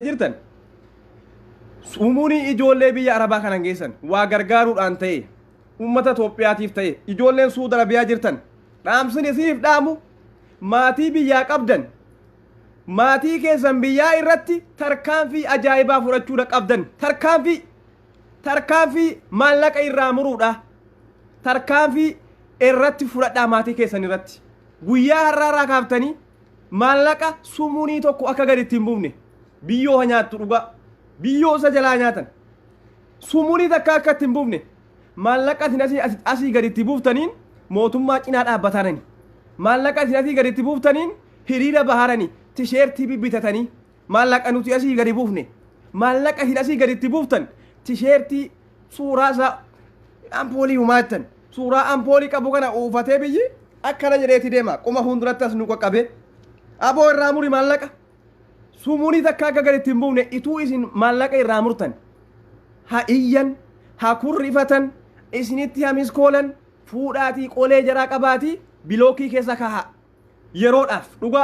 jirtan sumuunii ijoollee biyya arabaa kanan geessan waa gargaaruudhaan ta'e ummata Itoophiyaatiif ta'e ijoolleen Suudi Arabiyaa jirtan dhaamsin isiif dhaamu maatii biyyaa qabdan maatii keessan biyyaa irratti tarkaanfii ajaa'ibaa fudhachuudha qabdan tarkaanfii maallaqa irraa muruudha tarkaanfii irratti fudhadhaa maatii keessan irratti guyyaa har'aaraa kaaftanii maallaqa sumuunii tokko akka gadi ittiin buufne biyyoo nyaattu dhuga biyyoo isa jalaa nyaatan sumuunii takka akka ittiin buufne maallaqa isin asii gadi itti buuftaniin mootummaa cinaa dhaabbatanani maallaqa isin asii gadi itti buuftaniin hiriira baharani tisheertii bibbitatanii maallaqa nuti asii gadi buufne maallaqa isin asii gadi itti buuftan tisheertii suuraa isaa ampoolii humaattan suuraa ampoolii qabu kana uufatee biyyi akkana jedheeti deema qoma fuulduratti as nu qaqqabe aboo irraa muri maallaqa sumuunii takka akka gadi ittiin buufne ituu isin maallaqa irraa murtan haa iyyan haa kurrifatan isinitti hamiskoolan fuudhaatii qolee jaraa qabaatii bilookii keessa kahaa yeroodhaaf dhuga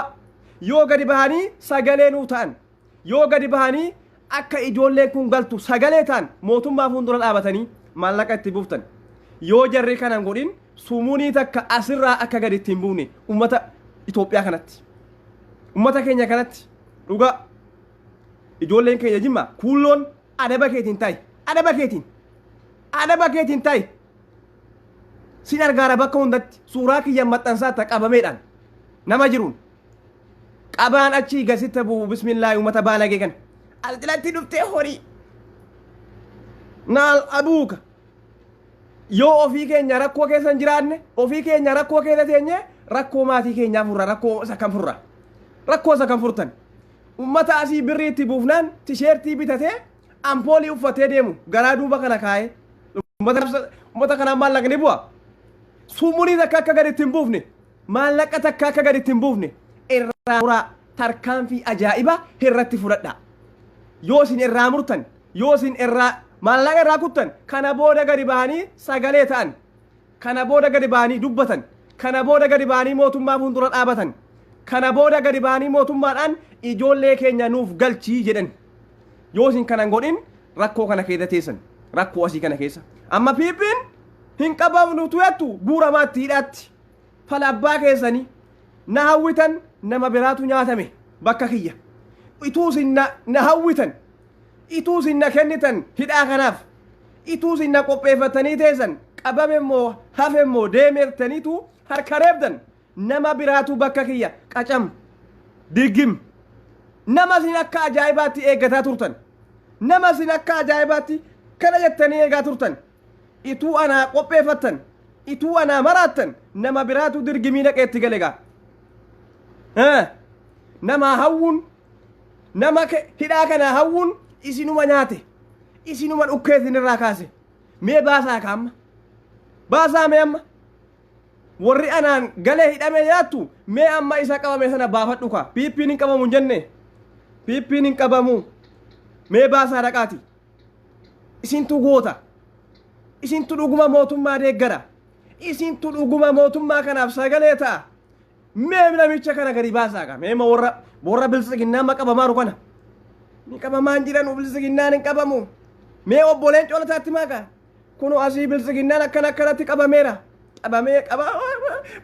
yoo gadi bahanii sagalee nuu ta'an yoo gadi bahanii akka ijoolleen kun galtu sagalee ta'an mootummaa fuuldura dhaabatanii maallaqa itti buuftan yoo jarri kanan godhin sumuunii takka asirraa akka gadi ittiin buufne ummata Itoophiyaa kanatti ummata keenya kanatti dhuga ijoolleen keenya jimma kuulloon adaba keetiin ta'i adaba keetiin ta'i sin argaara bakka hundatti suuraa kiyya maxxansaatti qabameedhaan nama jiruun qabaan achii gasitti bu'u bismillaahi ummata baanagee kana alxilatti dhuftee horii naal aduuka yoo ofii keenya rakkoo keessan jiraanne ofii keenya rakkoo keessa teenye rakkoo maatii keenyaa furra rakkoo isa kan furtan ummata asii birrii itti buufnaan tisheertii bitatee ampoolii uffatee deemu garaa duuba kana kaa'ee ummata kanaan maallaqni bu'a sumuunii takka akka gadi ittiin buufne maallaqa takka akka gadi ittiin buufne irraa muraa tarkaanfii ajaa'ibaa irratti fudhadha yoo isin irraa murtan yoo isin irraa maallaqa irraa kuttan kana booda gadi bahanii sagalee ta'an kana booda gadi bahanii dubbatan kana booda gadi bahanii mootummaa fuuldura dhaabatan kana booda gadi bahanii mootummaadhaan ijoollee keenya nuuf galchii jedhan yoo isin kanan godhin rakkoo kana keessa teessan rakkoo asii kana keessa amma piippiin hin qabamnu tuyattu guuramaatti hidhaatti fala abbaa keessanii na hawwitan nama biraatu nyaatame bakka kiyya ituu isin na hawwitan ituu isin na kennitan hidhaa kanaaf ituu isin na qopheeffatanii teessan qabame immoo hafe immoo deemertaniitu harka reebdan nama biraatu bakka kiyya qacam diggim nama isin akka ajaa'ibaatti eeggataa turtan nama isin akka ajaa'ibaatti kana jettanii eegaa turtan ituu anaa qopheeffattan ituu anaa maraattan nama biraatu dirgimii dhaqeetti galegaa nama hawwuun nama hidhaa kanaa hawwuun isinuma nyaate isinuma dhukkee isinirraa kaase mee baasaa kaamma baasaa mee amma warri anaan galee hidhame yaattu mee amma isa qabame sana baafadhu kaa piippiin hin qabamu hin jenne piippiin hin qabamu mee baasaa dhaqaati isintu goota isintu dhuguma mootummaa deeggara isintu dhuguma mootummaa kanaaf sagalee ta'a mee namicha kana gadi baasaa kaa mee warra bilisiginnaa ma qabamaaru kana ni qabamaan jiran bilisiginnaan hin qabamu mee obboleen colataatti maaqa kunu asii bilisiginnaan akkanatti qabameera qabamee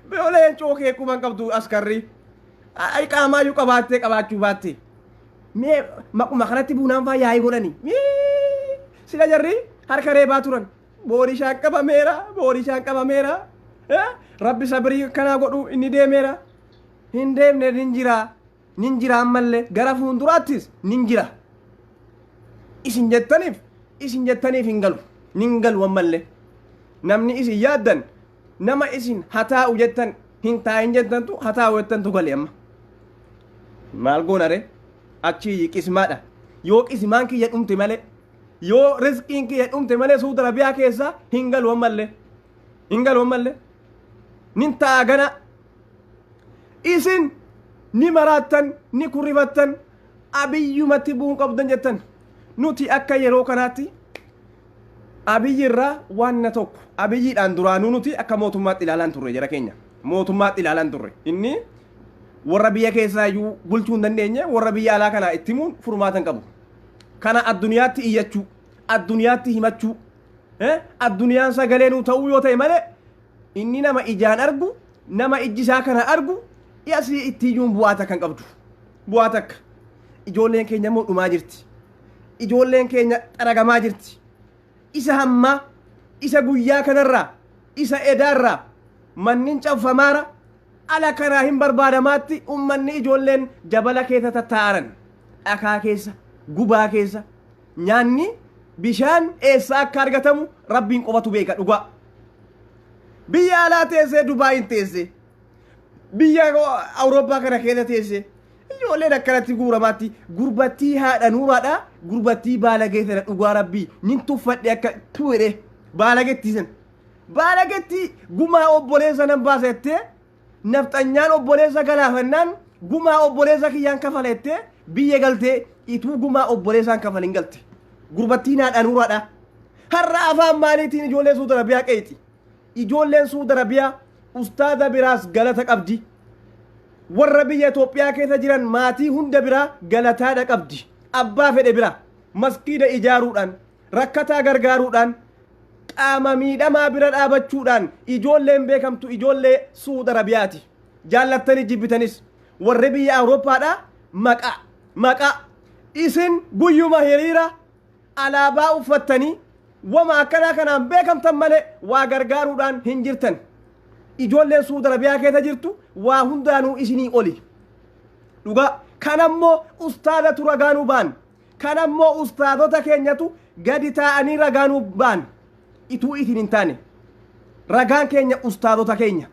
bioleen cookee kuban qabdu askarri ay qaamaayyuu qabaattee qabaachuu baatte mee maquma kanatti buunaan faa yaa'ii godhani sila jarri harka reebaa turan boorishaan qabameera rabbi sabrii kanaa godhu inni deemeera hin deemne nin jira ammallee gara fuulduraattis nin jira isin jettaniif hin galu ammallee namni isin yaaddan nama isin hataa'u jettan hin taa'in jettantu hataa'u jettantu gale amma maal goonare achii qismaadha yoo qismaan kiyya dhumte malee yoo rizqiin kiyya dhumte malee Suudi Arabiyaa keessa hin galu ammallee nin ta'a gana isin ni maraattan ni kurrifattan abiyyumatti bu'uun qabdan jettan nuti akka yeroo kanaatti abiyyirraa waanna tokko abiyyiidhaan duraanuu nuti akka mootummaatti ilaalaan turre jara keenya mootummaatti ilaalaan turre inni warra biyya keessaa iyyuu bulchuu hin dandeenye warra biyya alaa kana itti himuun furmaatan qabu. Kana addunyaatti iyyachuu, addunyaatti himachuu, addunyaan sagalee nuu ta'uu yoo ta'e malee inni nama ijaan argu, nama ijji isaa kana argu asii itti iyyuun bu'aa takka hin qabdu. Bu'aa takka. Ijoolleen keenya immoo dhumaa jirti. Ijoolleen keenya xaragamaa jirti. Isa hammaa, isa guyyaa kanarraa, isa edaarraa, mannin cabfamaara, ala kanaa hin barbaadamaatti ummanni ijoolleen jabala keessa tattaaran. Dhakaa keessa, gubaa keessa, nyaanni bishaan eessaa akka argatamu rabbiin qofatu beeka dhugaa. Biyya alaa teessee Dubaayin teessee, biyya Awurooppaa kana keessa teessee, ijoolleen akkanatti guuramaatti gurbattii haadha nuuraadha, gurbattii baalageetana dhugaa rabbii nin tuffadhe akka tuwedhe baalagettii san. Baalagettii gumaa obboleessa nan baasettee nafxanyaan obboleessa galaafannaan gumaa obboleessa kiyyaan kafalettee biyya galtee ituu gumaa obboleessaan kafalin galte. Gurbattiin haadha nuuraadha. Har'a afaan maaliitiin ijoollee Suudi Arabiyaa qeexi. Ijoolleen Suudi Arabiyaa ustaaza biraas galata qabdi. Warra biyya Itoophiyaa keessa jiran maatii hunda biraa galataadha qabdi. Abbaa fedhe bira maskiida ijaaruudhaan, rakkataa gargaaruudhaan, qaama miidhamaa bira dhaabachuudhaan ijoolleen beekamtu ijoollee Suudi Arabiyaati. Jaallattanii jibbitanis warri biyya Awurooppaadha maqaa isin guyyuma hiriira alaabaa uffattanii wama akkanaa kanaan beekamtan malee waa gargaaruudhaan hin jirtan. Ijoolleen Suudi Arabiyaa keessa jirtu waa hundaanuu isinii oli. Dhugaa kanammoo ustaadatu ragaanuu baan. Kanammoo ustaadota keenyatu gadi taa'anii ragaanuu baan. Ituu isin hin taane. Ragaan keenya ustaadota keenya.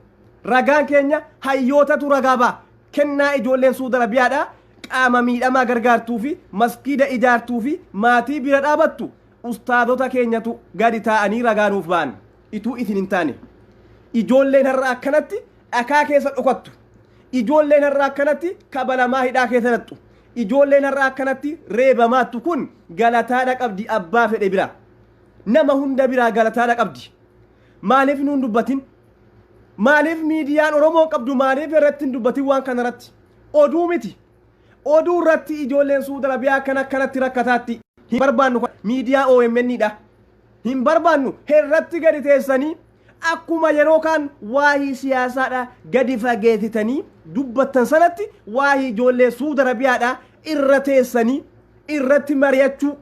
Ragaan keenya hayyootatu ragaa baa. Kennaa ijoolleen Suudi Arabiyaadhaa qaama miidhamaa gargaartuu fi maskiida ijaartuu fi maatii bira dhaabattu ustaadota keenyatu gadi taa'anii ragaanuuf baan. Ituu isin hin taane. Ijoolleen har'a akkanatti dhakaa keessa dhokattu. Ijoolleen har'a akkanatti kabalamaa hidhaa keessa nattu. Ijoolleen har'a akkanatti reebamaattu kun galataadha qabdi abbaa fedhe bira. Nama hunda biraa galataadha qabdi. Maaliif nuun dubbatin? Maaliif miidiyaan Oromoo qabdu maaliif irratti hin dubbatin waan kanarratti? Oduu miti. Oduu irratti ijoolleen Suudi Arabiyaa akkanatti rakkataatti hin barbaannu miidiyaa OMN'dha. Hin barbaannu irratti gadi teessanii akkuma yeroo kaan waa'ee siyaasaadha gadi fageessitanii dubbattan sanatti waa'ee ijoollee Suudi Arabiyaadha irra teessanii irratti mari'achuu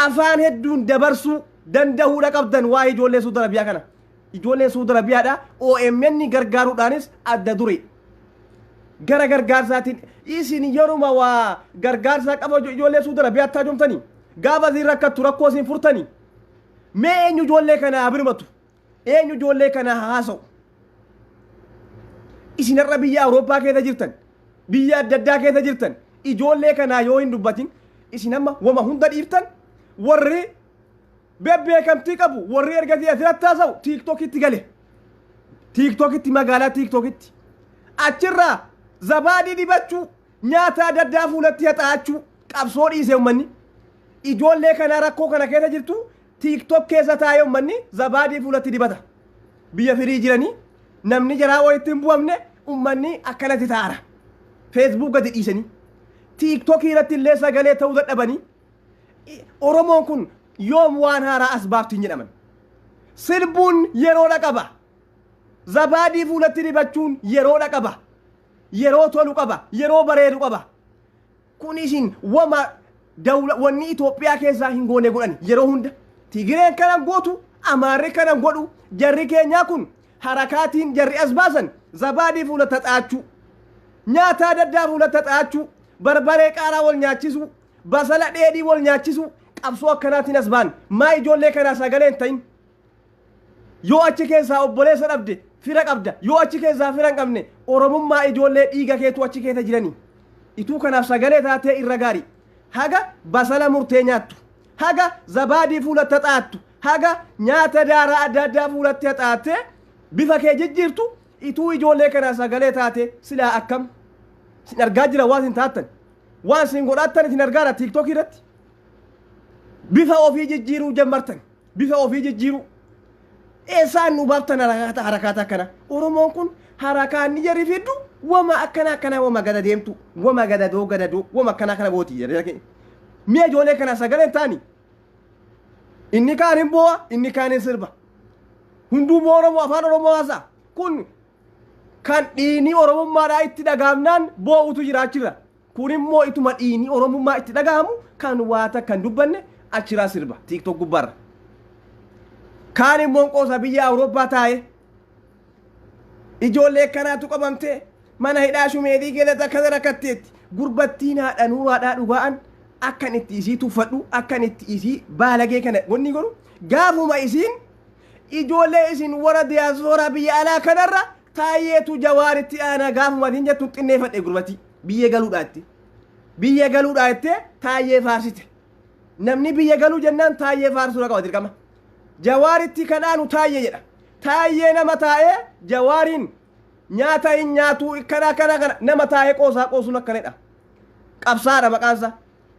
afaan hedduun dabarsuu danda'uudha qabdan waa'ee ijoollee Suudi Arabiyaa kana. Ijoollee Suudi Arabiyaadha OMN gargaaruudhaanis adda dure. Gara gargaarsaatiin isin yeruma waa gargaarsaa qaba ijoollee Suudi Arabiyaa taajomtanii gaafa isin rakkattu rakkoo isin furtanii mee eenyu ijoollee kana abirmatu? Eenyu ijoollee kana haasa'u? Isin har'a biyya Awurooppaa keessa jirtan, biyya adda addaa keessa jirtan, ijoollee kanaa yoo hin dubbatin isin amma wama hunda dhiiftan warri bebbeekamtii qabu warri ergasii asirratti haasa'u tiiktokitti gale. Tiiktokitti magaalaa tiiktokitti achirraa zabaadii dibachuu nyaata adda addaa fuulatti haxaachuu qabsoo dhiisee uummanni ijoollee kanaa rakkoo kana keessa jirtu TikTok keessa taa'ee uummanni zabaadii fuulatti dibata. Biyya firii jiranii namni jaraa wayitti hin bu'amne uummanni akkanatti taa'ara. Facebook gadi dhiisanii TikTok irratti illee sagalee ta'uu dadhabanii Oromoon kun yoom waan haaraa as baafti hin jedhaman. Sirbuun yeroodha qaba. Zabaadii fuulatti dibachuun yeroodha qaba. Yeroo tolu qaba. Yeroo bareedu qaba. Kun isin wama wanni Itoophiyaa keessaa hin goone godhan yeroo hunda. Tigireen kanan gootu, Amaarri kanan godhu, jarri keenyaa kun harakaatiin jarri as baasan zabaadii fuulatti haxaachuu, nyaata adda addaa fuulatti haxaachuu, barbaree qaaraa wal nyaachisu, basala dheedhii wal nyaachisu, qabsoo akkanaatiin as baan maa ijoollee kanaa sagalee hin ta'in. Yoo achi keessaa obboleessa dhabde fira qabda, yoo achi keessaa fira hin qabne Oromummaa ijoollee dhiiga keetu achi keessa jiranii. Ituu kanaaf sagalee taatee irra gaarii. Haga basala murtee nyaattu. Haga zabaadii fuulatti haxaattu. Haga nyaata daaraa adda addaa fuulatti haxaattee bifa kee jijjiirtu ituu ijoollee kanaa sagalee taate silaa akkam sin argaa jira waan sin taattan waan sin godhattan isin argaara TikTok irratti bifa ofii jijjiiruu jammartan bifa ofii jijjiiruu eessaan nu baaftan harakaata akkana Oromoon kun harakaan ni jarri fiddu wama akkana wama gada deemtu wama gadadoo wama akkana booti mi'a ijoollee kana sagaleen taani inni kaan hin boo'a inni kaan hin sirba hunduu Oromoo afaan Oromoo haasa kun kan dhiini Oromummaadhaa itti dhagaamnaan boo'utu jiraachirra kun immoo ituma dhiini Oromummaa itti dhagaamu kan waata kan dubbanne achiraa sirba TikTok gubbarra kaan immoo qoosa biyya Awurooppaa taa'e ijoollee kanaatu qabamte mana hidhaa Shumeedii keessatti akka rakkatteetti gurbattiin haadha nuuraadhaa dhugaa'an akkan itti isii tuffadhu akkan itti isii baalagee kana wanni godhu gaafuma isiin ijoollee isin warra diyaasooraa biyya alaa kanarra taayyeetu jawaaritti aanaa gaafuma hin jettu xinneeffadhe gurbatti biyya galuudhaatte taayyee faarsite namni biyya galuu jennaan taayyee faarsuu qaba dirqama jawaaritti kadhaanu taayyee jedha taayyee nama taa'ee jawaariin nyaata hin nyaatu kana nama taa'ee qoosuun akkanadha qabsaadha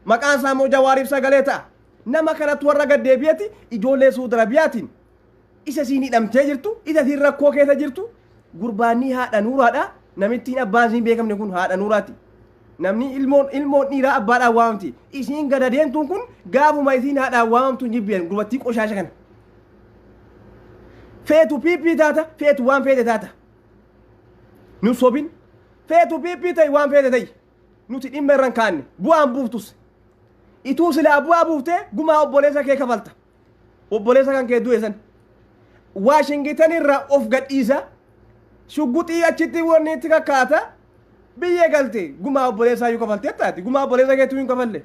maqaansaa immoo jawaariif sagalee ta'a nama kanatti warra gaddeebi'eeti ijoollee Suudi Arabiyaatiin isa siin hidhamtee jirtu isa siin rakkoo keessa jirtu gurbaanii haadha nuuraadha namittiin abbaan siin beekamne kun haadha nuuraati namni ilmoon dhiiraa abbaadhaan waamamti isiin gada deemtuun kun gaafuma isiin haadhaan waamamtu jibbiyan gurbattii qoshaasha kana feetu piippii taata feetu waan feete taata nu sobin feetu piippii ta'i waan feete ta'i nuti dhimma irran kaanne bu'aan buuftus ituu silaa bu'aa buuftee gumaa obboleessa kee kafalta obboleessa kan kee du'e san Waashingitan irraa of gadhiisa shugguxii achitti wanni itti kakkaata biyya galte gumaa obboleessaa yoo kafaltee taati gumaa obboleessa keetu hin kafalle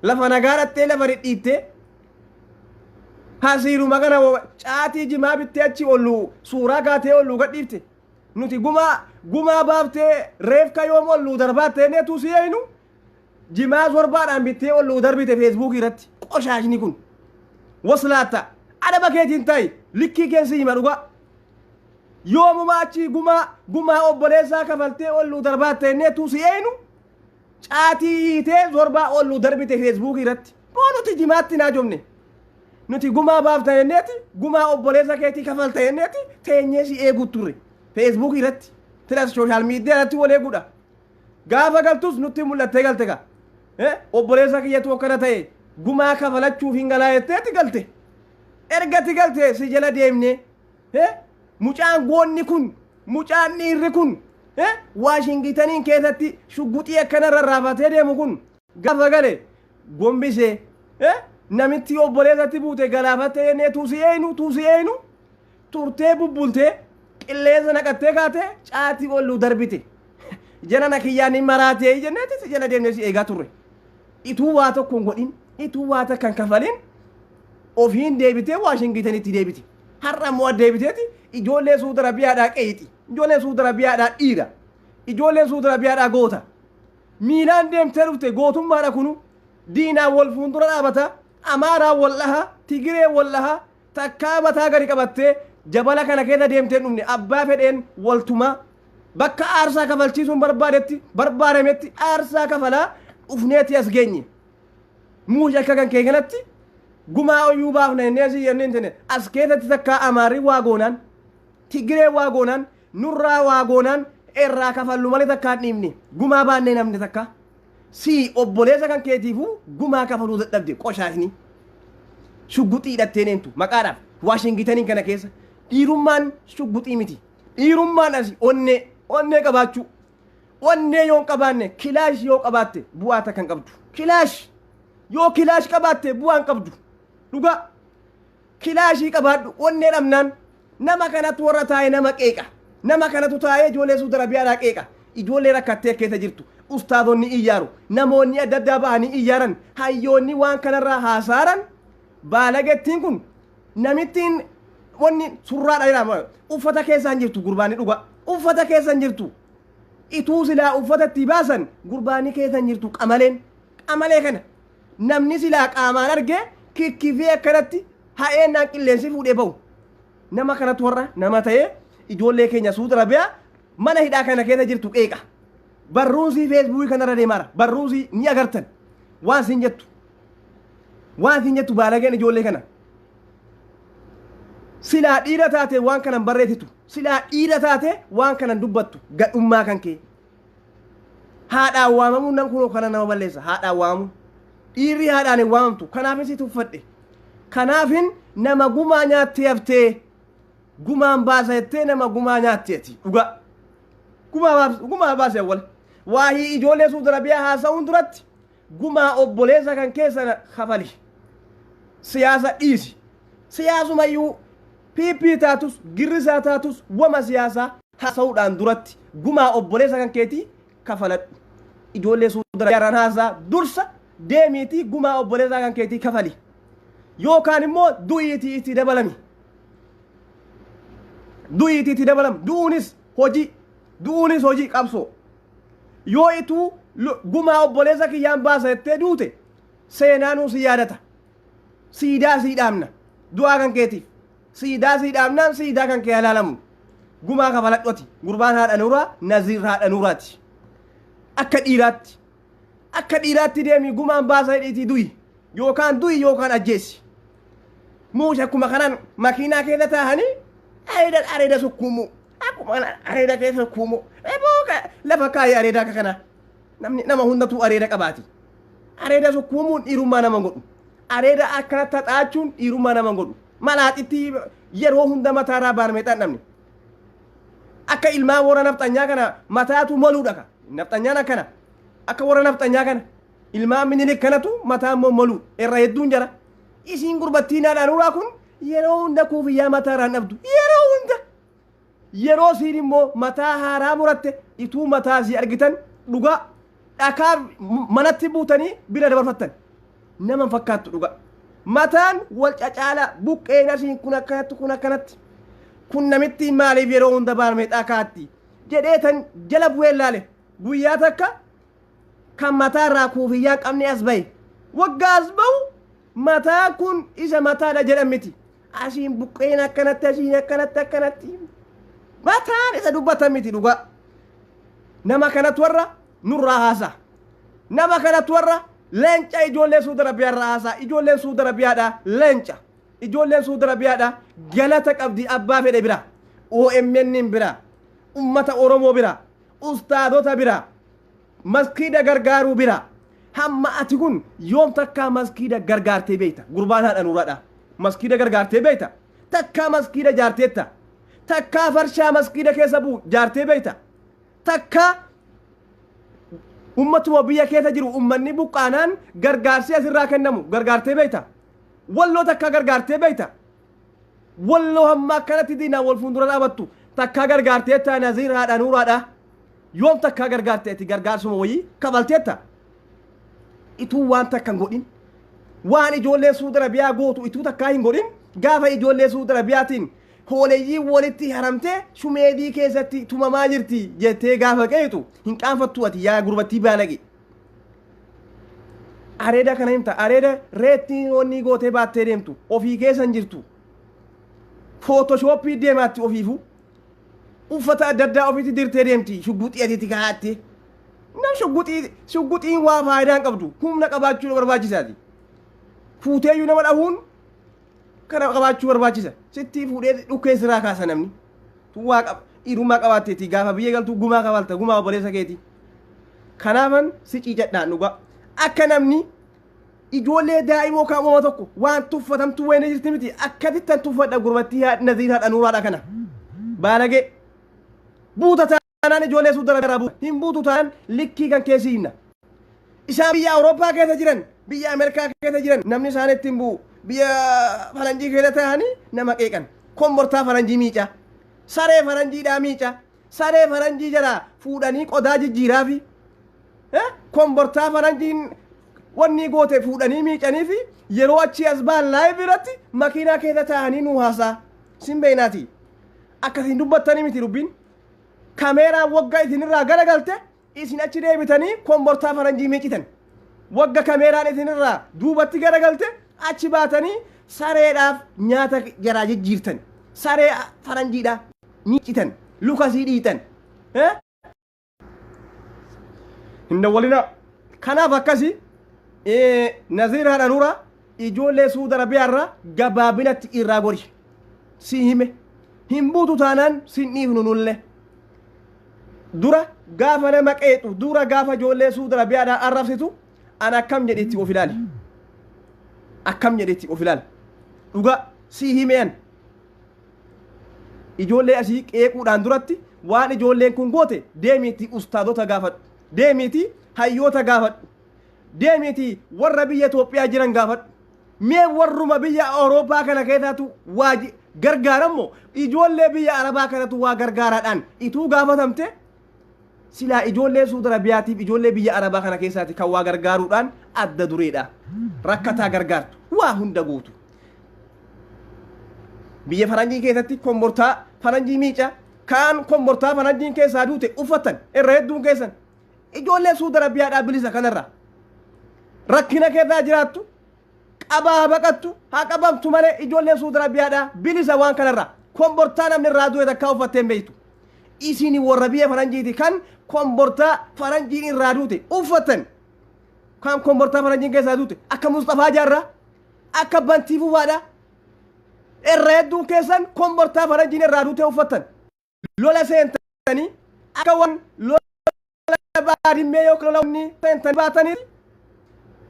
lafa nagaa dhattee lafa dhidhiittee hasiiruma kana caatii jimaa bittee achi ollu suuraa kaatee ollu gadhiifte nuti gumaa baaftee reefka yoom ollu darbaattee neetu si eeynu jimaa zorbaadhaan bittee ollu darbite feesbuukii irratti qoshaashni kun waslaatta adaba keetiin ta'i likkii keessi hima dhuga yoomuma achi gumaa obboleessaa kafaltee ollu darbaattee neetu si eeynu caatii hiitee zorbaa ollu darbite feesbuukii irratti moo nuti jimaatti naa jomne nuti gumaa baafta jenneeti gumaa obboleessa keetii kafalta jenneeti teenyee si eeguut turre feesbuukii irratti tilas sooshaal miidiyaa irratti wal eeguudha gaafa galtus nutti mul'attee galte ka obboleessa kiyyatu akkana ta'e gumaa kafalachuuf hin galaa jetteeti galte ergati galte si jala deemne mucaan goonni kun mucaan dhiirri kun Waashingitaniin keessatti shugguxii akkana rarraafatee deemu kun gaafa gale gombisee namitti obboleessatti buute galaafattee jennee tuusi eeynu turtee bubbultee qilleensa naqattee kaatee caatii ollu darbite jana na kiyyaan hin maraatee jenneeti si jala deemne si eegaa turre ituu waa tokko hin godhin ituu waa takka hin kafalin ofiin deebitee Waashingitanitti deebite har'a immoo deebiteeti ijoollee Suudi Arabiyaadhaa qeexi ijoolleen Suudi Arabiyaadhaa dhiira ijoolleen Suudi Arabiyaadhaa goota miilaan deemtee dhufte gootummaadha kunu diinaan wal fuuldura dhaabata Amaaraa wal dhaha Tigiree wal dhaha takkaa mataa gadi qabattee jabala kana keessa deemtee dhufne abbaa fedheen waltumaa bakka aarsaa kafalchiisuun barbaadametti aarsaa kafalaa dhufneeti as geenye muuzi akka kan kee kanatti gumaa oyyuu baafna jennee asii jenneen tene as keessatti takkaa Amaarii waa goonaan Tigiree waa goonaan nurraa waa goonaan irraa kafallu malee takkaan dhiibne gumaa baannee namni takka si obboleessa kan keetiifuu gumaa kafaluu dadhabde qoshaashni shugguxii hidhattee neentu maqaadhaaf Waashingitaniin kana keessa dhiirummaan shugguxii miti dhiirummaan asi onnee qabaachuu onnee yoo qabaanne kilaash yoo qabaatte bu'aa takka hin qabdu kilaash qabaatte bu'aa hin qabdu dhuga kilaashii qabaadhu onnee dhabnaan nama kanatu warra taa'e nama qeeqa nama kanatu taa'ee ijoollee Suudi Arabiyaadhaa qeeqa ijoollee rakkattee keessa jirtu ustaadonni iyyaaru namoonni adda addaa ba'anii iyyaaran hayyoonni waan kanarraa haasaaran baalagettiin kun namittiin wanni surraadha jedhama uffata keessaan jirtu gurbaanii dhuga uffata keessan jirtu ituu silaa uffatatti baasan gurbaanii keessan jirtu qamalee kana namni silaa qaamaan arge kikkifee akkanatti ha'eennaan qilleensi fuudhee ba'u nama kanatu warra nama ta'ee ijoollee keenya Suudi Arabiyaa mana hidhaa kana keessa jirtu qeeqa barruusii feesbuukii kanarra deemaara barruusii ni agartan waan sin jettu baalageen ijoollee kana silaa dhiira taate waan kanan barreetitu silaa dhiira taate waan kanan dubbattu gadhummaa kan kee haadhaan waamamuun nan kunoo kana nama balleessa haadhaan waamamuun dhiirri haadhaan hin waamamtu kanaafin si tuffadhe kanaafin nama gumaa nyaattee haftee gumaan baasa jettee nama gumaa nyaatteeti dhuga gumaa baase awwal waahii ijoollee Saudi Arabiyaa haasa'uun duratti gumaa obboleessa kan keessa kafali siyaasa dhiisi siyaasumayyuu piipii taatus girrisaa taatus wama siyaasaa haasa'uudhaan duratti gumaa obboleessa kan keetii kafaladhu ijoollee Saudi Arabiyaa haasaa dursa deemiitii gumaa obboleessa kan keetii kafali yookaan immoo du'iitii itti dabalami du'iitii itti dabalam du'uunis hojii qabsoo yoo ituu gumaa obboleessa kiyyaan baasa jettee duute seenaanuu si yaadata siidaa sii dhaabna du'aa kan keetiif siidaa sii dhaabnaan siidaa kan kee halaalamu gumaa kafaladhoti gurbaan haadha nuuraa naziir haadha nuuraati akka dhiiraatti deemi gumaan baasa hidhiitii du'i yookaan ajjeesi muush akkuma kanaan makiinaa keessa taa'anii areeda sukkuumu akkuma areeda keessa sukkuumu lafa kaayee areeda akka kana nama hundatu areeda qabaati areeda sukkuumuun dhiirummaa nama godhu areeda akkanatti haxaachuun dhiirummaa nama godhu malaaxitti yeroo hunda mataarraa baarmeexaan namni akka ilmaa warra nafxanyaa kana mataatu maluudha nafxanyaan akkana akka warra nafxanyaa kana ilmaan minilik kanatu mataa immoo maluu irra hedduun jara isiin gurbattiin haadhaan uraa kun yeroo hunda kuufiyyaa mataarraan dhabdu yeroo hunda yeroo siin immoo mataa haaraa muratte ituu mataa si argitan dhugaa dhakaa manatti buutanii bira dabarfattan nama fakkaattu dhugaa mataan wal cacaala buqqeen asiin kun akkanatti kun namitti maaliif yeroo hunda baarmee dhakaatti jedheetan jala bu'ee laale guyyaa takka kan mataarraa kuufiyyaa qabne as bahe waggaa as bahu mataa kun isa mataadha jedhan miti asiin buqqeen akkanatti asiin akkanatti mataan isa dubbatan miti dhugaa nama kanatu warra nurraa haasa nama kanatu warra leenca ijoollee Saudi Arabiyaarraa haasa ijoolleen Saudi Arabiyaadha leenca ijoolleen Saudi Arabiyaadha galata qabdi abbaa fedhe bira OMN bira ummata Oromoo bira ustaadota bira maskiida gargaaruu bira hamma ati kun yoom takkaa maskiida gargaartee beeyta gurbaan haadha nuuraadha maskiida gargaartee beeyta takkaa maskiida jaarteetta takkaa farshaa maskiida keessa buu jaartee beeyta takkaa ummatuma biyya keessa jiru ummanni buqqaanaan gargaarsi asirraa kennamu gargaartee beeyta walloo takkaa gargaartee beeyta walloo hamma akkanatti diinaa wal fuuldura dhaabattu takkaa gargaarteetta naziir haadha nuuraadha yoom takkaa gargaarteetti gargaarsuma wayii kabalteetta ituu waan takka hin godhin waan ijoollee Saudi Arabiyaa gootu ituu takkaa hin godhin gaafa ijoollee Saudi Arabiyaatiin hooleyyii walitti haramtee shumeedii keessatti tumamaa jirti jettee gaafa qeetu hin qaanfattu ati yaa gurbattii baalaqi areeda kana himta areeda reettiin onni gootee baattee deemtu ofii keessan jirtu footooshooppii deemaatti ofiifu uffata adda addaa ofiitti dirtee deemti shugguxii atiitti kaa'atte nam shugguxiin waa faayidaan qabdu humna qabaachuu barbaachisaati fuuteeyyuu nama dhahuun kana qabaachuu barbaachisa sitti fuudhee dhukkee siraa kaasa namni tuwaa qaba dhiirummaa qabaatteeti gaafa biyya galtuu gumaa kabalta gumaa obboleessa keeti kanaafan si ciicadhaan dhugaa akka namni ijoollee daa'imoo kaa'uma tokko waan tuffatamtu wayna jirti miti akkatittan tuffadha gurbattii naziir haadha nuuraadha kana baalagee buuta taanaan ijoollee Saudi Arabiyaa buuta hin buutu taanaan likkii kan keessi hinna isaan biyya Awurooppaa keessa jiran biyya Ameerikaa keessa jiran namni isaanitti hin bu'u biyya faranjii keessa ta'anii nama qeeqan kombortaa faranjii miica saree faranjiidhaa miica saree faranjii jala fuudhanii qodaa jijjiiraa fi kombortaa faranjiin wanni goote fuudhanii miicanii fi yeroo achi as baan laayif irratti makiinaa keessa ta'anii nu haasaa sin beeynaati akkasiin dubbattanii miti dubbiin kameeraa wagga isinirraa garagalte isin achi deebitanii kombortaa faranjii miicitan wagga kameeraan isinirraa duubatti garagalte achi baatanii sareedhaaf nyaata jaraa jijjiirtan saree faranjiidhaa miicitan lukasii dhiitan hin dawwalina kanaaf akkasi naziir haadha nuuraa ijoollee Saudi Arabiyaarraa gabaabinatti irraa gori si hime hin buutu taanaan sin dhiifnu nulle dura gaafa nama qeexu dura gaafa ijoollee Suudi Arabiyaadhaa arrabsitu an akkam jedhetti of ilaali akkam jedhetti of ilaali dhuga si himeen ijoollee asii qeequudhaan duratti waan ijoolleen kun goote deemiti ustaadota gaafadhu deemiti hayyoota gaafadhu deemiti warra biyya Itoophiyaa jiran gaafadhu mee warruma biyya Awurooppaa kana keessatu waa gargaarammoo ijoollee biyya Arabaa kanatu waa gargaaraadhaan ituu gaafatamte silaa ijoollee Suudi Arabiyaatiif ijoollee biyya Arabaa kana keessaati kan waa gargaaruudhaan adda dureedha rakkataa gargaartu waa hunda guutu biyya faranjii keessatti kombortaa faranjii miica kaan kombortaa faranjiin keessaa duute uffatan irra hedduun keessan ijoollee Suudi Arabiyaadhaa bilisa kanarra rakkina keessaa jiraattu qabaa baqattu haa qabamtu malee ijoolleen Suudi Arabiyaadhaa bilisa waan kanarra kombortaa namni irraa du'e takkaa uffatteen beektu isini warra biyya faranjiiti kan kombortaa faranjiin irraa duute uffatan kan kombortaa faranjiin keessaa duute akka Mustafaa Jaarraa akka Bantii Fufaadhaa irra hedduun keessan kombortaa faranjiin irraa duute uffatan lola seentanii akka waan lola baadimmee yookaan lola humni seentanii baatanii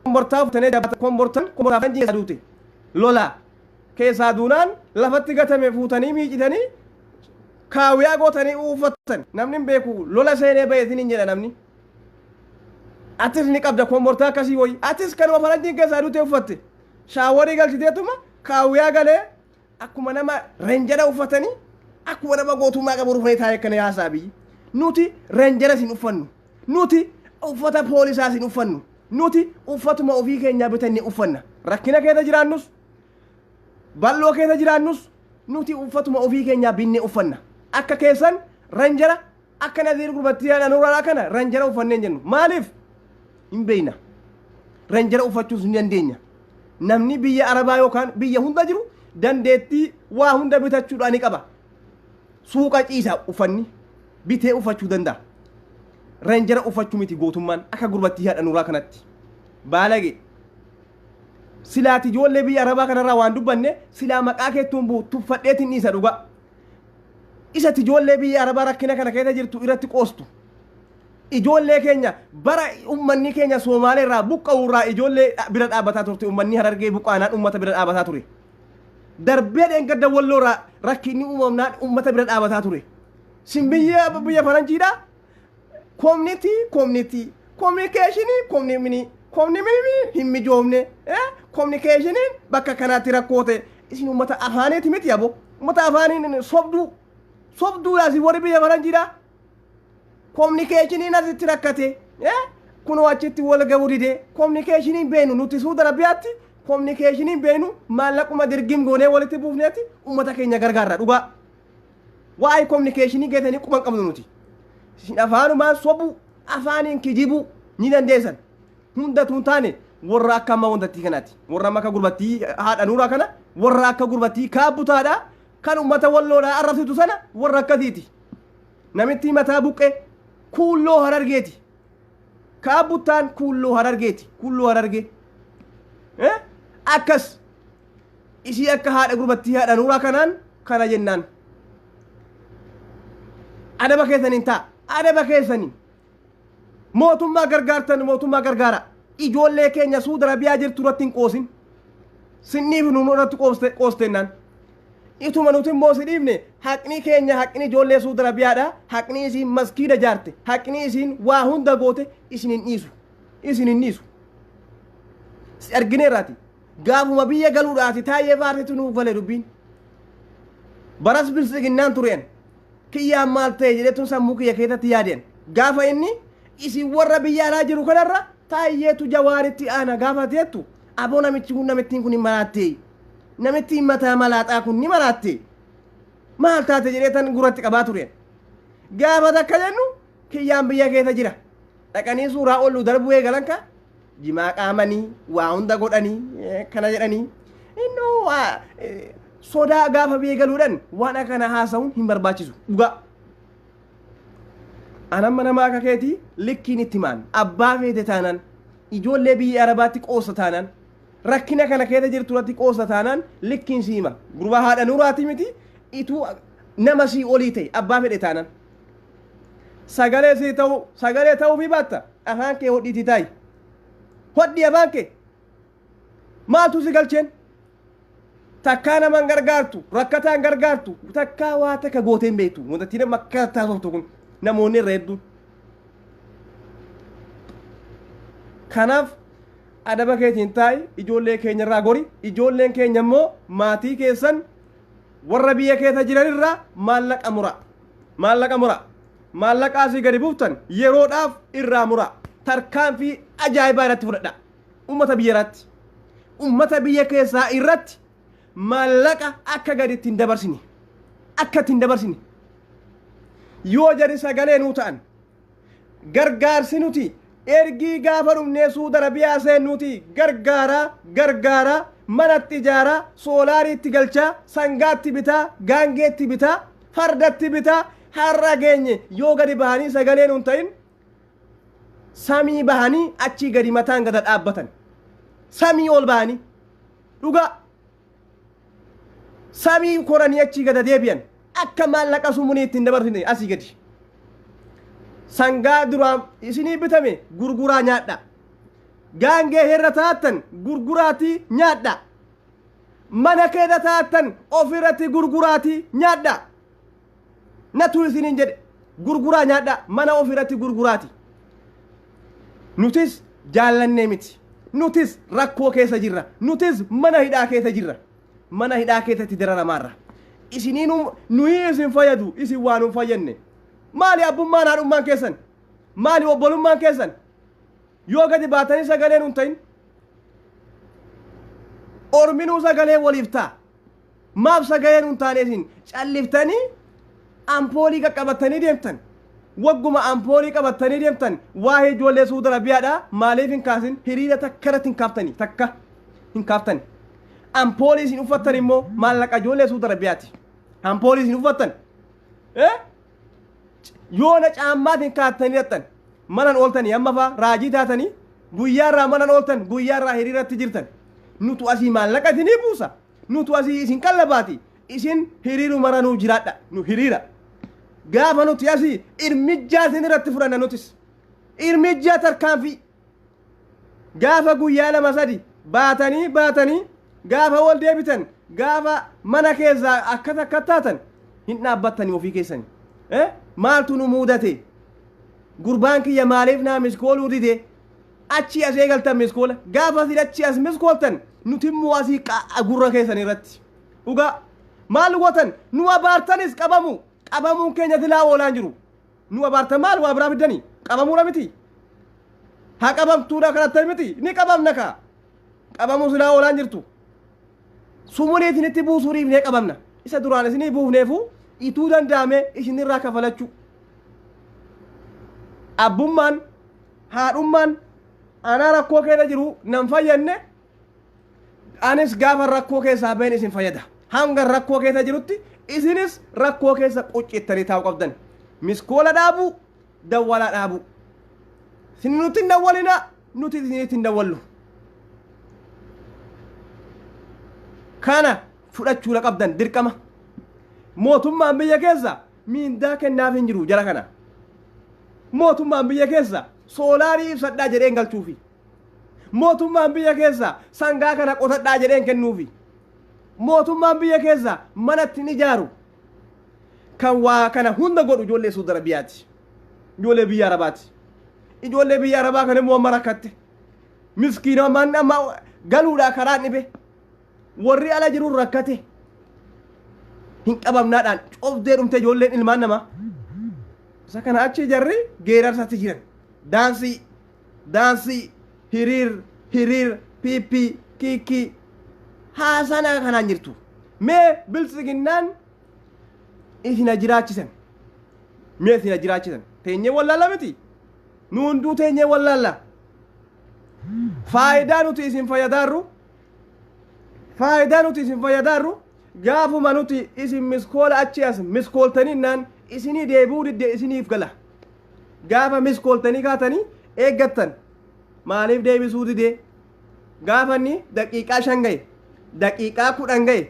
kombortaa uffatanii jabaatan kombortaa faranjiin keessaa duute lola keessaa duunaan lafatti gatame fuutanii miicitanii kaawiyaa gootanii uffatan namni hin beeku lola seenee bayeetiin hin jedha namni atis ni qabda kombortaa akkasii wayi atis kanuma faranjiin keessaa duute uffatte shaawarii galchiteetuma kaawiyaa galee akkuma nama reenjara uffatanii akkuma nama gootummaa qabu rufanii taa'ee kana yaasaa biyyi nuti reenjara sin uffannu nuti uffata poolisaa sin uffannu nuti uffatuma ofii keenyaa bitannee uffanna rakkina keessa jiraannus bal'oo keessa jiraannus nuti uffatuma ofii keenyaa binnee uffanna akka keessan reenjara akka Nadiir Gurbattii Anuuraa kana reenjara uffannee jennu maaliif hin beeyna reenjara uffachuus hin dandeenya namni biyya Arabaa yookaan biyya hunda jiru dandeettii waa hunda bitachuudhaan qaba suuqa ciisaa uffanni bitee uffachuu danda'a reenjara uffachuu miti gootummaan akka Gurbattii Anuuraa kanatti baalage silaati ijoollee biyya Arabaa kanarraa waan dubbanne silaa maqaa keettuun buu tuffadheetiin dhiisa dhuga isatti ijoollee biyya Arabaa rakkina kana keessa jirtu irratti qoostu ijoollee keenya bara ummanni keenya Somaaleerraa buqqa'uurraa ijoollee bira dhaabbataa turte ummanni Harargee buqqaanaan ummata bira dhaabbataa ture darbee dheengadda Walloorraa rakkinni uumamnaan ummata bira dhaabbataa ture sin biyya faranjiidha communication hin mijoomne communicationin bakka kanaatti rakkoote isin ummata afaaniiti miti yabo ummata afaaniin sobduudhaasi warri biyya faranjiidha communicationin asitti rakkate kunoo achitti wal ga'uu dide communicationin beenu nuti Suudi Arabiyaatti communicationin beenu maallaquma dirgim goonee walitti buufneeti ummata keenya gargaarra dhugaa waa'ee communicationin geetanii quban qabnu nuti isin afaanumaan sobu afaaniin kijibu ni dandeessan hundatuun taane warra akka amma wantattii kanaati warra akka Gurbattii Anuuraa kana warra akka Gurbattii Kaabbutaadha kan ummata Walloodhaa arrabsitu sana warra akkasiiti namitti mataa buqqe kuulloo Harargeeti Kaabbuttaan kuulloo Harargee akkas isii akka haadha Gurbattii Anuuraa kanaan kana jennaan adaba keessaniin ta'a adaba keessaniin mootummaa gargaartan mootummaa gargaara ijoollee keenya Suudi Arabiyaa jirtu irratti hin qoosin sinniif nu irratti qoostennaan ituma nuti immoo si dhiifne haqni keenya haqni ijoollee Suudi Arabiyaadha haqni isiin maskiida jaarte haqni isiin waa hunda goote isin hin dhiisu argineerraati gaafuma biyya galuudhaati taayee faarsitu nuuf gale dubbiin baras bilisiginnaan tureen kiyyaan maal ta'e jedhetuun sammuu kiyya keessatti yaadeen gaafa inni isin warra biyya alaa jiru kanarra taayyeetu Jawaaritti ana gaafateettu aboo namittiin kun hin maraattee namittiin mataa malaaxaa kun ni maraattee maal taate jedheetan guratti qabaa tureen gaafa takka jennu kiyyaan biyya keessa jira dhaqanii suuraa ollu darbuu eegalanka jimaa qaamanii waa hunda godhanii kana jedhanii innoo sodaa gaafa biyya galuudhaan waan akkana haasa'uun hin barbaachisu dhugaa anamma nama akka keetii likkiin itti maan abbaa feete taanaan ijoollee biyya Arabaatti qoosa taanaan rakkina kana keessa jirtu irratti qoosa taanaan likkiin siima gurbaa haadha nuuraati miti ituu nama sii olii ta'e abbaa fedhe taanaan sagalee ta'uu fi baatta afaan kee hodhiiti taayi hodhi afaan kee maaltu si galcheen takkaa naman gargaartu rakkataan gargaartu takkaa waa takka gooteen beektu wanti nama akka taasoftu kun namoonni irra hedduun kanaaf adaba keetiin taayi ijoollee keenya irraa gori ijoolleen keenya immoo maatii keessan warra biyya keessa jiran irraa maallaqa mura maallaqaa asii gadi buuftan yeroodhaaf irraa mura tarkaanfii ajaa'ibaa irratti fudhadha ummata biyya keessaa irratti maallaqa akka gadi ittiin dabarsine yoo jadi sagalee nuu ta'an gargaarsi nuti ergii gaafa dhumnee Suudi Arabiyaa seennuuti gargaaraa manatti ijaaraa soolaariitti galchaa sangaatti bitaa gaangeetti bitaa fardatti bitaa har'a geenye yoo gadi bahanii sagalee nuun ta'in samii bahanii achii gadi mataan gada dhaabbatan samii ol bahanii dhugaa samii koranii achii gada deebi'an akka maallaqa sumunii ittiin dabarsine asii gadi sangaa duraan isinii bitame gurguraa nyaadha gaangee herra taatan gurguraatii nyaadha mana keessa taatan ofirratti gurguraatii nyaadha natu isiniin jedhe gurguraa nyaadha mana ofirratti gurguraati nutis jaallannee miti nutis rakkoo keessa jirra nutis mana hidhaa keessa jirra mana hidhaa keessatti dararamaarra isinii nuyi isin fayyadu isin waan hin fayyadne maali abbummaan haadhummaan keessan maali obbolummaan keessan yoo gadi baatanii sagalee nuun ta'in orminuu sagalee waliif ta'a maaf sagalee nuun taane isin calliftanii ampoolii qaqqabattanii deemtan wagguma ampoolii qabattanii deemtan waa'ee ijoollee Suudi Arabiyaadhaa maaliif hin kaasin hiriira takkarratti hin kaaftani ampoolii isin uffattan immoo maallaqa ijoollee Suudi Arabiyaati ampoolii isin uffattan yoona caammaatiin kaattanii dhattan manan ooltanii amma faa raajii taatanii guyyaarraa manan ooltan guyyaarraa hiriiratti jirtan nutu asii maallaqa isinii buusa nutu asii isin qallabaati isin hiriiru mara nuu jiraadha nu hiriira gaafa nuti asii irmijjaa isin irratti fudhanna nutis irmijjaa tarkaanfii gaafa guyyaa lama sadi baatanii gaafa wal deebitan gaafa mana keessaa akka taatan hin dhaabbattanii ofii keessanii maaltu nu muudate gurbaan kiyya maaliif naa miskooluu dide achi as eegaltan miskoola gaafa isin achi as miskooltan nuti immoo asii gurra keessan irratti dhugaa maal gootan nu abaartanis qabamuun keenya tilaa oolaan jiru nu abaartan maal waa biraa fiddanii qabamuudha miti haa qabamtuudha kanatti miti ni qabamna kaa qabamuu silaa oolaan jirtu sumurii isinitti buusuuriif nee qabamna isa duraan isinii buufneefu ituu danda'ame isinirraa kafalachuu abbummaan haadhummaan anaa rakkoo keessa jiru nan fayyadne anis gaafa rakkoo keessaa baheen isin fayyada hanga rakkoo keessa jirutti isinis rakkoo keessa quccittanii taa'u qabdan miskoola dhaabuu dawwalaa dhaabuu isin nuti hin dawwalina nuti isinitti hin dawwallu kana fudhachuudha qabdan dirqama mootummaan biyya keessa miindaa kennaaf hin jiru jara kana mootummaan biyya keessa soolaarii ibsadhaa jedheen galchuufi mootummaan biyya keessa sangaa kana qotadhaa jedheen kennuufi mootummaan biyya keessa manatti ni ijaaru kan waa kana hunda godhu ijoollee Suudi Arabiyaati ijoollee biyya Arabaati ijoollee biyya Arabaa kan immoo amma rakkatte miskiina man amma galuudhaa karaa dhibe warri ala jiruun rakkate hin qabamnaadhaan cobdee dhumte ijoolleen ilmaan namaa isa kana achi jarri geerarsatti jiran daansii hiriir piippii kiikii haasana kanaan jirtu mee biltsiginnaan isina jiraachisan teenyee wallaalla miti nu hunduu teenyee wallaalla faayidaa nuti isin fayyadaarru gaafuma nuti isin miskoola achi as miskooltaninnaan isinii deebuu didde isiniif gala gaafa miskooltanii kaatanii eeggattan maaliif deebisuu didee gaafanni daqiiqaa 5 gahe daqiiqaa 10 gahe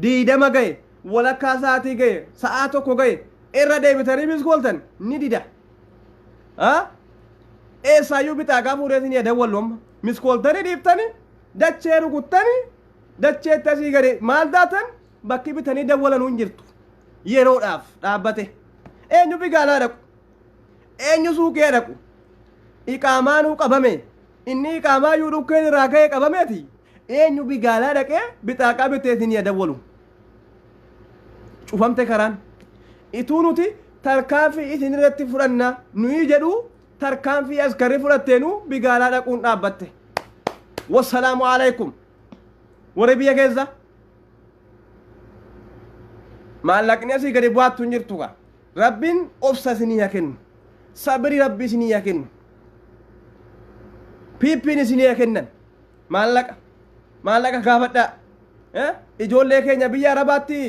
20 gahe walakkaa sa'aatii gahe sa'aa tokko gahe irra deebitanii miskooltan ni dida eessaayyuu bitaagaa fuudheetiin yadawwallu amma miskooltanii dhiiftanii dachee rukuttanii dacheetti asii gadi maal daatan bakki bitanii dawwalanuu hin jirtu yeroodhaaf dhaabbate eenyu bigaalaa dhaqu eenyu suuqee dhaqu iqaamaanuu qabame inni iqaamaa yuu dhukkeen irraa ka'ee qabameeti eenyu bigaalaa dhaqee bitaagaa biteetiin yadawwalu cufamte karaan ituu nuti tarkaanfii isin irratti fudhanna nuyi jedhu tarkaanfii askarri fudhatteenu bigaalaa dhaquun dhaabbatte wassalaamu alaikum warri biyya keessa maallaqni asii gadi bu'aattu hin jirtu ka rabbiin obsa isinii haa kennu sabri rabbi isinii haa kennu piippiin isinii haa kennan maallaqa gaafadhaa ijoollee keenya biyya arabaatti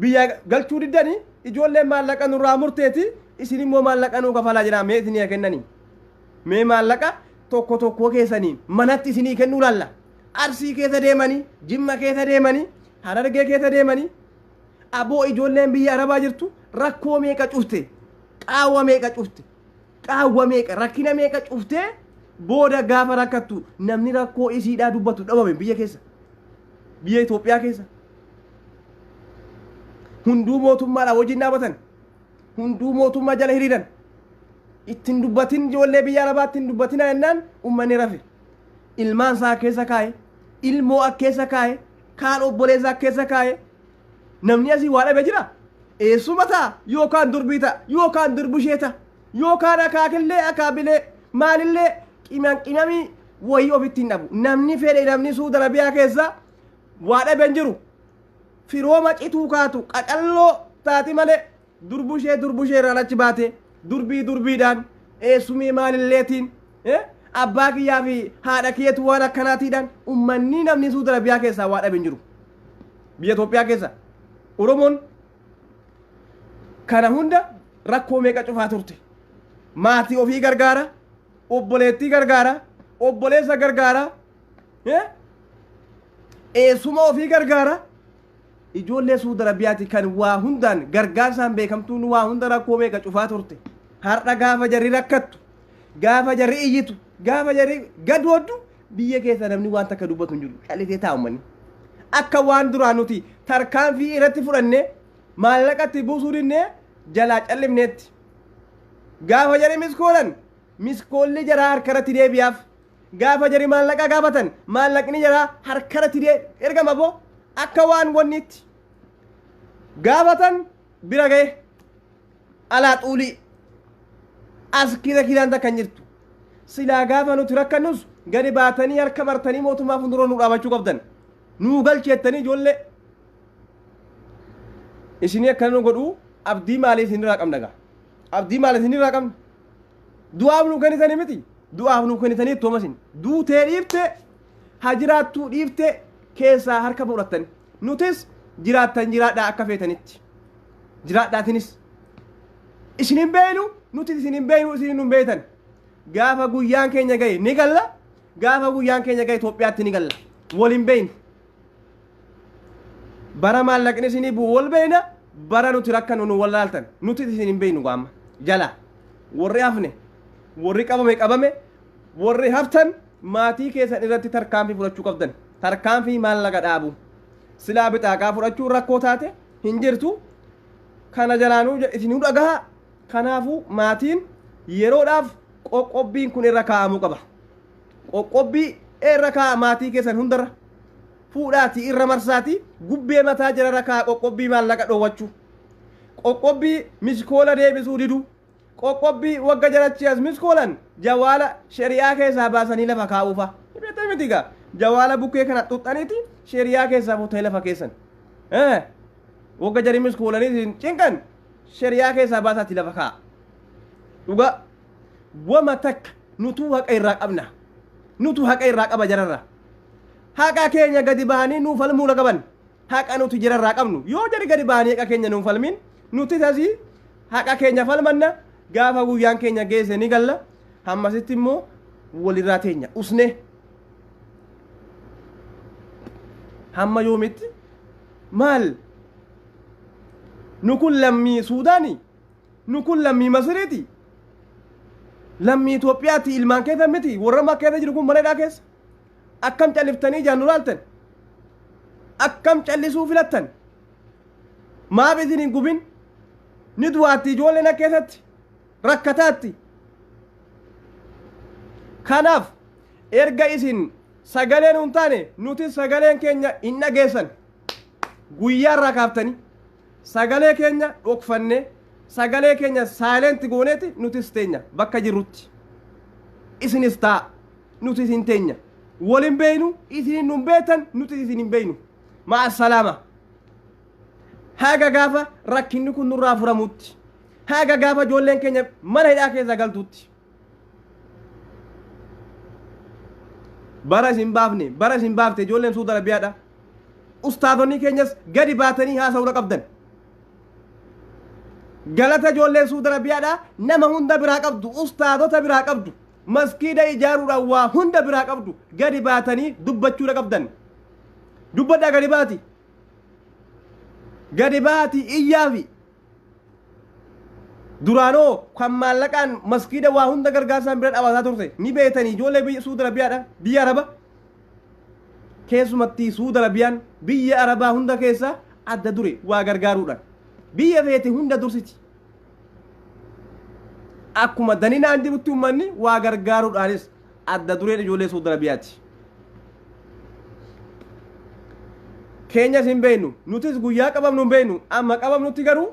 biyya galchuu diddanii ijoolleen maallaqa nurraa murteeti isin immoo maallaqa nuu kafalaa jira mee isinii haa kennanii mee maallaqa tokko tokko keessanii manatti isinii kennuu laalla arsii keessa deemanii jimma keessa deemanii harargee keessa deemanii aboo ijoolleen biyya arabaa jirtu rakkoo meeqa cufte qaawwa meeqa cufte qaawwa meeqa rakkina meeqa cufte booda gaafa rakkattu namni rakkoo isiidhaa dubbatu dhabame biyya keessa biyya Itoophiyaa keessa hunduu mootummaadha wajjin dhaabatan hunduu mootummaa jala hiriiran ittiin dubbatin ijoollee biyya arabaatti hin dubbatina jennaan ummanni rafe ilmaan isaa keessa kaa'e ilmoo akkeessa kaa'e kaan obboleessa akkeessa kaa'e namni asii waa dhabe jira eessuma ta'a yookaan durbii ta'a yookaan durbushee ta'a yookaan akaakillee akaabilee maalillee qimamii wayii ofitti hin dhabu namni fedhe namni Suudi Arabiyaa keessa waa dhabe hin jiru firooma cituu kaatu qaqalloo taati malee durbushee irraan achi baate durbiidhaan eessumii maalilleetiin abbaa kiyyaa fi haadha kiyyeetu waan akkanaatiidhaan ummanni namni Suudi Arabiyaa keessaa waa dhabe hin jiru biyya Itoophiyaa keessa Oromoon kana hunda rakkoo meeqa cufaa turte maatii ofii gargaara obboleettii gargaara obboleessa gargaara eessuma ofii gargaara ijoollee Suudi Arabiyaati kan waa hundaan gargaarsaan beekamtuun waa hunda rakkoo meeqa cufaa turte har'a gaafa jarri rakkattu gaafa jarri iyyitu gaafa jarri gadooddu biyya keessa namni waan takka dubbatu hin jiru qalitee taa'ummanni akka waan duraan nuti tarkaanfii irratti fudhanne maallaqatti buusuu dinne jalaa callimneetti gaafa jarri miskoolli jaraa harkarratti deebi'aaf gaafa jarri maallaqa gaafatan maallaqni jaraa harkarratti ergama boo akka waan wanniitti gaafatan bira ga'e alaa xuulii as kiidaan takka hin jirtu silaa gaafa nuti rakkannus gadi baatanii harka martanii mootummaa fuuldura nu dhaabachuu qabdan nuu galcheettanii ijoollee isinii akkana nu godhuu abdii maalii isinirraa qabna gaa abdii maalii isinirraa qabna du'aaf nu kennitanii miti du'aaf nu kennitanii ittoo masin duutee dhiifte hajiraattuu dhiifte keessaa harka fudhattani nutis jiraattan jiraadhaa akka feetanitti jiraadhaatinis isinin beeynu nuti isinin beeynu isinin nun beeytan gaafa guyyaan keenya gahe ni galla gaafa guyyaan keenya gahe Itoophiyaatti ni galla waliin beeynu bara maallaqni isinii bu'u wal beeyna bara nuti rakkannu nu wallaaltan nuti isinin beeynu gaama jala warri hafne warri qabame warri haftan maatii keessan irratti tarkaanfii fudhachuu qabdan tarkaanfii maallaqa dhaabu silaa bitaaqaa fudhachuun rakkoo taate hin jirtu kana jalaanuu isinuu dhagaha kanaafuu maatiin yeroodhaaf qoqqobbiin kun irra kaa'amuu qaba qoqqobbii irra kaa'a maatii keessan hundarra fuudhaatii irra marsaati gubbee mataa jararra kaa'a qoqqobbii maallaqa dhoowwachuu qoqqobbii miskoola deebisuu diduu qoqqobbii wagga jarachi as miskoolan jawaala shari'aa keessaa baasanii lafa kaa'uufa beektaa miti gaa jawaala bukkee kana xuxxaniiti shari'aa keessaa fuutee lafa keessan wagga jari miskoolanii cinqan shari'aa keessaa baasaatti lafa kaa'a dhuga wama takka nutu haqa irraa qabna nutu haqa irraa qaba jararra haqa keenya gadi bahanii nuuf falmuu qaban haqa nuti jararraa qabnu yoo jari gadi bahanii haqa keenya nuuf falmin nuti tasii haqa keenya falmanna gaafa guyyaan keenya geesse ni galla hammasitti immoo walirraa teenya usne hamma yoomitti maal nu kun lammii Suudaanii nu kun lammii Masiriiti lammii Itoophiyaati ilmaan keessa miti warra makkeessa jiru kun maneedhaa keessa akkam calliftanii jaannu laaltan akkam callisuu filattan maaf isin hin gubin ni du'aatti ijoolleen akkeessatti rakkataatti kanaaf erga isin sagaleen hin taane nuti sagaleen keenya hin dhageessan guyyaa irraa kaaftanii sagalee keenya dhokfanne sagalee keenya saayilenti gooneeti nutis teenya bakka jirrutti isinis taa nuti isin teenya walin beeynu isin nun beetan nuti isin hin beeynu ma'a salaama haga gaafa rakkinni kun nurraa furamutti haga gaafa ijoolleen keenya mana hidhaa keessa galtutti bara isin baafte ijoolleen Suudi Arabiyaadha ustaadonni keenyas gadi baatanii haasa'uu qabdan galata ijoolleen Suudi Arabiyaadha nama hunda biraa qabdu ustaadota biraa qabdu maskiida ijaaruudhaan waa hunda biraa qabdu gadi baatanii dubbachuu qabdan dubbadhaa gadi baati iyyaafi duraanoo kan maallaqaan maskiida waa hunda gargaarsaan bira dhaabataa turte ni beetanii ijoollee biyya Suudi Arabiyaadha biyya Araba keessumatti Suudi Arabiyaan biyya Arabaa hunda keessa adda dure waa gargaaruudhaan biyya feete hunda dursiti akkuma daninaan jirutti ummanni waa gargaaruudhaanis adda dureen ijoollee Suudi Arabiyaati keenyas hin beeynu nutis guyyaa qabamnu hin beeynu amma qabamnutti garuu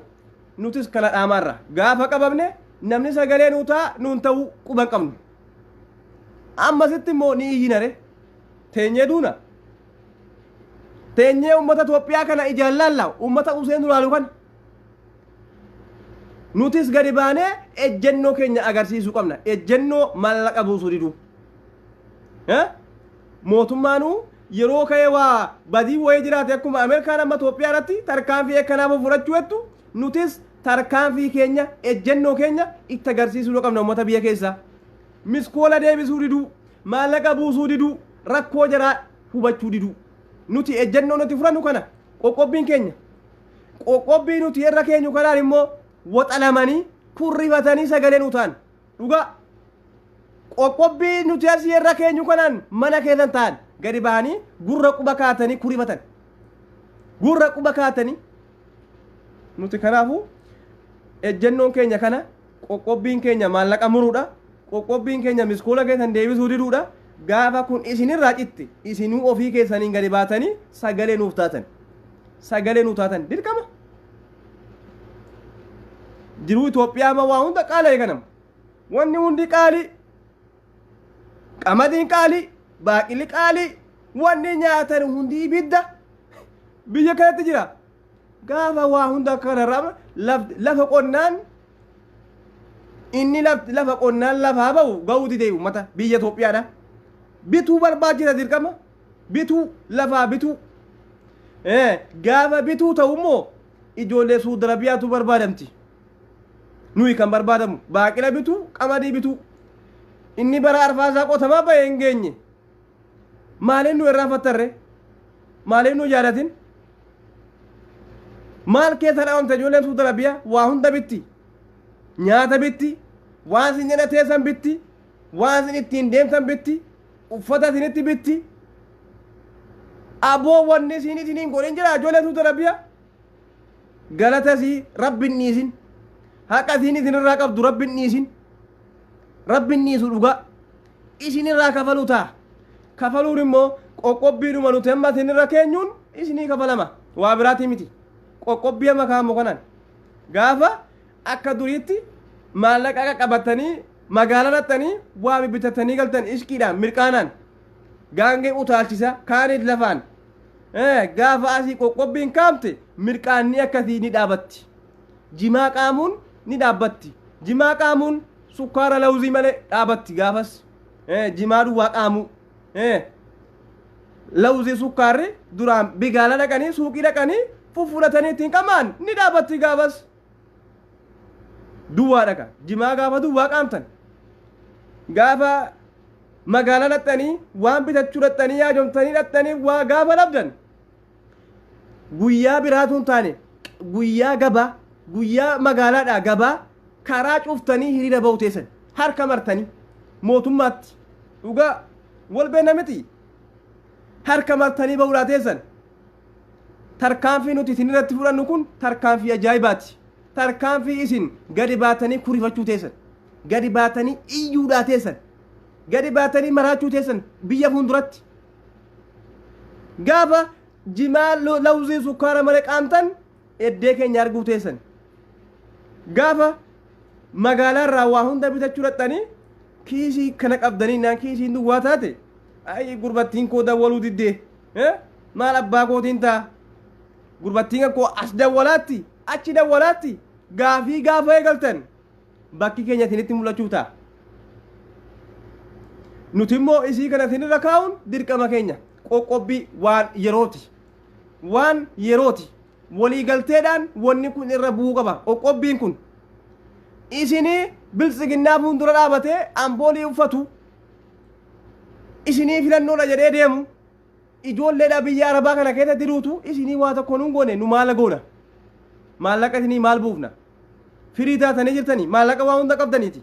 nutis kana dhaamaarra gaafa qabamne namni sagalee nuun ta'uu quban qabnu ammasitti immoo ni iyyinare teenyee duuna teenyee ummata Itoophiyaa kana ijaallaalla ummata useen duraalu kana nutis gadi baanee ejjennoo keenya agarsiisuu qabna ejjennoo maallaqa buusuu didu mootummaanuu yeroo ka'ee waa badii wayii jiraate akkuma Ameerikaan amma Itoophiyaa irratti tarkaanfii akkanaaf fudhachuu jettu nutis tarkaanfii keenya ejjennoo keenya itti agarsiisuu qabna uummata biyya keessaa miskoola deebisuu diduu maallaqa buusuu diduu rakkoo jaraa hubachuu diduu nuti ejjennoo nuti fudhannu kana qoqqobbiin keenya qoqqobbii nuti irra keenyu kanaan immoo waxalamanii kurrifatanii sagalee nu ta'an dhugaa qoqqobbii nuti asii irra keenyu kanaan mana keessan ta'an gadi bahanii gurra quba kaatanii kurrifatan gurra quba kaatanii nuti kanaafuu ejjennoon keenya kana qoqqobbiin keenya maallaqa muruudha qoqqobbiin keenya miskoola keessan deebisuu diduudha gaafa kun isinirraa citti isinuu ofii keessaniin gadi baatanii sagalee nuuf taatan dirqama jiruu Itoophiyaa ma waa hunda qaala'e kanam wanni hundi qaalii qamadiin qaalii baaqili qaalii wanni nyaatan hundi ibidda biyya kanatti jira gaafa waa hunda kanarraa lafa qonnaan inni lafa qonnaan lafaa ba'u ga'uu didee uummata biyya Itoophiyaadha bituu barbaachisa dirqama bituu lafaa bituu gaafa bituu ta'u immoo ijoollee Suudi Arabiyaatu barbaadamti nuyi kan barbaadamu baaqila bituu qamadii bituu inni bara arfaasaa qotamaa ba'e hin geenye maaliin nu irraa fattarre maaliin nu jaalatin maal keessa dhaawamte ijoolleen Suudi Arabiyaa waa hunda bitti nyaata bitti waan isin jedha teessan bitti waan isin ittiin deemtan bitti uffata isinitti bitti aboo wanni isiniin godhin jira ijoolleen Suudi Arabiyaa galata isii rabbiin dhiisin haqa isin isinirraa qabdu rabbiin dhiisu dhugaa isinirraa kafaluu ta'a kafaluun immoo qoqqobbiidhuma nuti amma isinirra keenyuun isinii kafalama waa biraatii miti qoqqobbii amma kaamu kanaan gaafa akka duriitti maallaqa qaqqabatanii magaalaa dhattanii waa bibbitatanii galtan iskiidhaan mirqaanaan gaangee utaalchisa kaaniit lafaan gaafa asii qoqqobbiin kaamte mirqaanni akkasii ni dhaabatti jimaa qaamuun ni dhaabbatti jimaa qaamuun sukkaara lawzii malee dhaabatti gaafas jimaa duwwaa qaamu lawzii sukkaarri duraan bigaala dhaqanii suuqii dhaqanii fuffudatanii ittiin qamaan ni dhaabatti gaafas duwwaa dhaqa jimaa gaafa duwwaa qaamtan gaafa magaalaa dhattanii waan bitachuu dhattanii yaajomtanii dhattanii waa gaafa dhabdan guyyaa biraatuun taane guyyaa gabaa guyyaa magaalaadhaa gabaa karaa cuuftanii hiriira ba'u teessan harka martanii mootummaatti dhugaa wal beena miti harka martanii ba'uudhaa teessan tarkaanfii nuti isin irratti fudhannu kun tarkaanfii ajaa'ibaati tarkaanfii isin gadi baatanii kurifachuu teessan gadi baatanii iyyuudhaa teessan gadi baatanii maraachuu teessan biyya fuulduratti gaafa jimaa lawzii sukkaara malee qaamtan eddee keenya arguu teessan gaafa magaalaa irraa waa hunda bitachuu dhaqxanii kiisii kana qabdanii naan kiisiin duwwaa taate ay gurbattiin koo dawwaluu diddee maal abbaa kootiin ta'a gurbattiin koo as dawwalaatti achi dawwalaatti gaafii gaafa eegaltan bakki keenya isinitti mul'achuu ta'a nuti immoo isii kana isinirra kaa'uun dirqama keenya qoqqobbii waan yerooti walii galteedhaan wanni kun irra bu'uu qaba qoqqobbiin kun isinii biltsiginnaa fuuldura dhaabatee amboolii uffatu isinii filannoodha jedhee deemu ijoolleedha biyya arabaa kana keessa diruutu isinii waa tokko nuun goone nu maala goona maallaqa isinii maal buufna firii taatanii jirtanii maallaqa waa hunda qabdaniiti